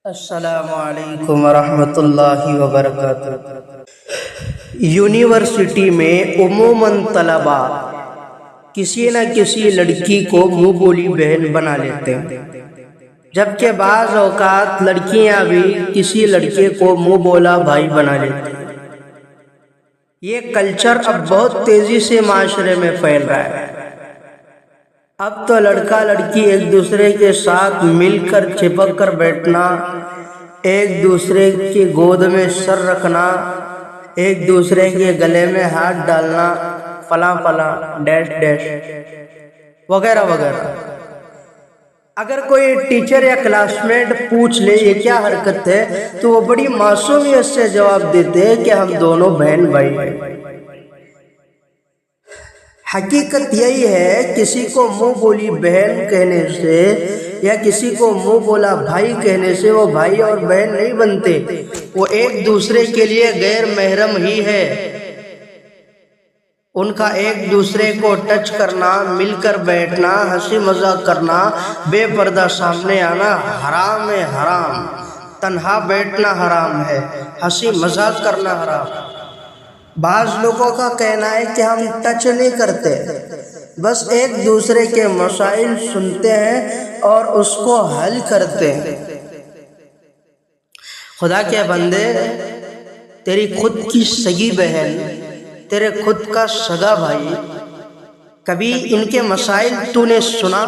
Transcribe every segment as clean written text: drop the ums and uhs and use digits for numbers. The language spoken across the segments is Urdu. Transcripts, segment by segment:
السلام علیکم ورحمۃ اللہ وبرکاتہ۔ یونیورسٹی میں عموماً طلبا کسی نہ کسی لڑکی کو منہ بولی بہن بنا لیتے ہیں، جبکہ بعض اوقات لڑکیاں بھی کسی لڑکے کو منہ بولا بھائی بنا لیتی ہیں۔ یہ کلچر اب بہت تیزی سے معاشرے میں پھیل رہا ہے۔ اب تو لڑکا لڑکی ایک دوسرے کے ساتھ مل کر چپک کر بیٹھنا، ایک دوسرے کی گود میں سر رکھنا، ایک دوسرے کے گلے میں ہاتھ ڈالنا، فلاں فلاں ڈیش ڈیش وغیرہ وغیرہ۔ اگر کوئی ٹیچر یا کلاس میٹ پوچھ لے یہ کیا حرکت ہے تو وہ بڑی معصومیت سے جواب دیتے ہیں کہ ہم دونوں بہن بھائی ہیں۔ حقیقت یہی ہے، کسی کو منہ بولی بہن کہنے سے یا کسی کو منہ بولا بھائی کہنے سے وہ بھائی اور بہن نہیں بنتے، وہ ایک دوسرے کے لیے غیر محرم ہی ہے۔ ان کا ایک دوسرے کو ٹچ کرنا، مل کر بیٹھنا، ہنسی مذاق کرنا، بے پردہ سامنے آنا حرام ہے، حرام۔ تنہا بیٹھنا حرام ہے، ہنسی مذاق کرنا حرام۔ بعض لوگوں کا کہنا ہے کہ ہم ٹچ نہیں کرتے، بس ایک دوسرے کے مسائل سنتے ہیں اور اس کو حل کرتے ہیں۔ خدا کے بندے، تیری خود کی سگی بہن، تیرے خود کا سگا بھائی، کبھی ان کے مسائل تو نے سنا؟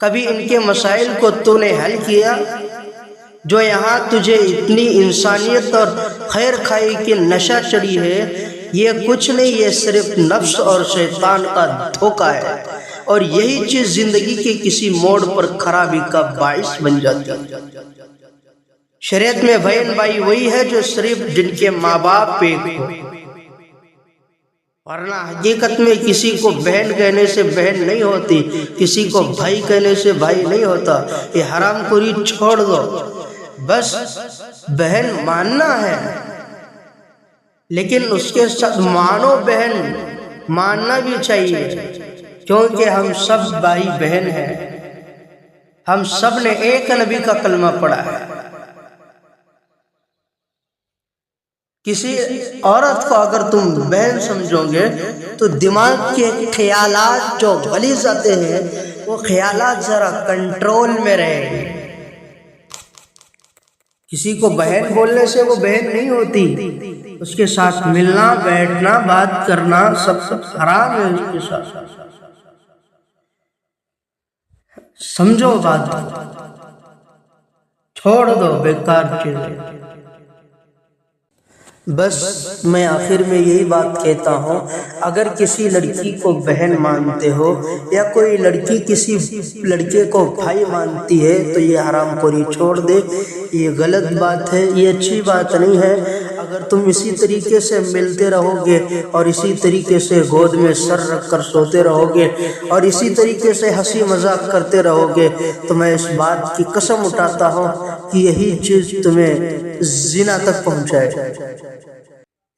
کبھی ان کے مسائل کو تو نے حل کیا؟ جو یہاں تجھے اتنی انسانیت اور خیر خواہی کی نشہ چڑھی ہے، یہ کچھ نہیں، یہ صرف نفس اور شیطان کا دھوکہ ہے، اور یہی چیز زندگی کے کسی موڑ پر خرابی کا باعث بن جاتی ہے۔ شریعت میں بہن بھائی وہی ہے جو صرف جن کے ماں باپ ایک ہو، ورنہ حقیقت میں کسی کو بہن کہنے سے بہن نہیں ہوتی، کسی کو بھائی کہنے سے بھائی نہیں ہوتا۔ یہ حرام خوری چھوڑ دو، بس بہن ماننا ہے، لیکن اس کے ساتھ مانو بہن ماننا بھی چاہیے، کیونکہ ہم سب بھائی بہن ہیں، ہم سب نے ایک نبی کا کلمہ پڑھا ہے۔ کسی عورت کو اگر تم بہن سمجھو گے تو دماغ کے خیالات جو غلیظ آتے ہیں وہ خیالات ذرا کنٹرول میں رہیں گے۔ کسی کو بہن بولنے سے وہ بہن نہیں ہوتی، اس کے ساتھ ملنا، بیٹھنا، بات کرنا سب حرام ہے۔ اس کے ساتھ سمجھو بات، چھوڑ دو بیکار چیزیں۔ بس میں آخر میں یہی بات کہتا ہوں، اگر کسی لڑکی کو بہن مانتے ہو یا کوئی لڑکی کسی لڑکے کو بھائی مانتی ہے تو یہ حرام خوری چھوڑ دے، یہ غلط بات ہے، یہ اچھی بات نہیں ہے۔ اگر تم اسی طریقے سے ملتے رہو گے اور اسی طریقے سے گود میں سر رکھ کر سوتے رہو گے اور اسی طریقے سے ہنسی مذاق کرتے رہو گے تو میں اس بات کی قسم اٹھاتا ہوں کہ یہی چیز تمہیں زنا تک پہنچائے۔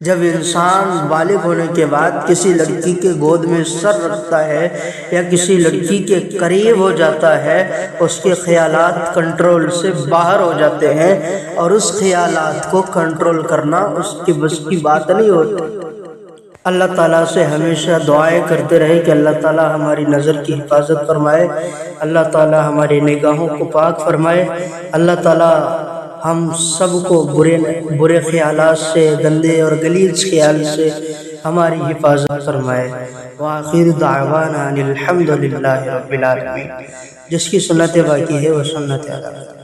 جب انسان بالغ ہونے کے بعد کسی لڑکی کے گود میں سر رکھتا ہے یا کسی لڑکی کے قریب ہو جاتا ہے، اس کے خیالات کنٹرول سے باہر ہو جاتے ہیں، اور اس خیالات کو کنٹرول کرنا اس کی بس کی بات نہیں ہوتی۔ اللہ تعالیٰ سے ہمیشہ دعائیں کرتے رہے کہ اللہ تعالیٰ ہماری نظر کی حفاظت فرمائے، اللہ تعالیٰ ہماری نگاہوں کو پاک فرمائے، اللہ تعالیٰ ہم سب کو برے خیالات سے، گندے اور غلیظ خیال سے ہماری حفاظت فرمائے۔ وآخر دعوانا الحمد للہ رب العالمین۔ جس کی سنت باقی ہے وہ سنت ادا کرے۔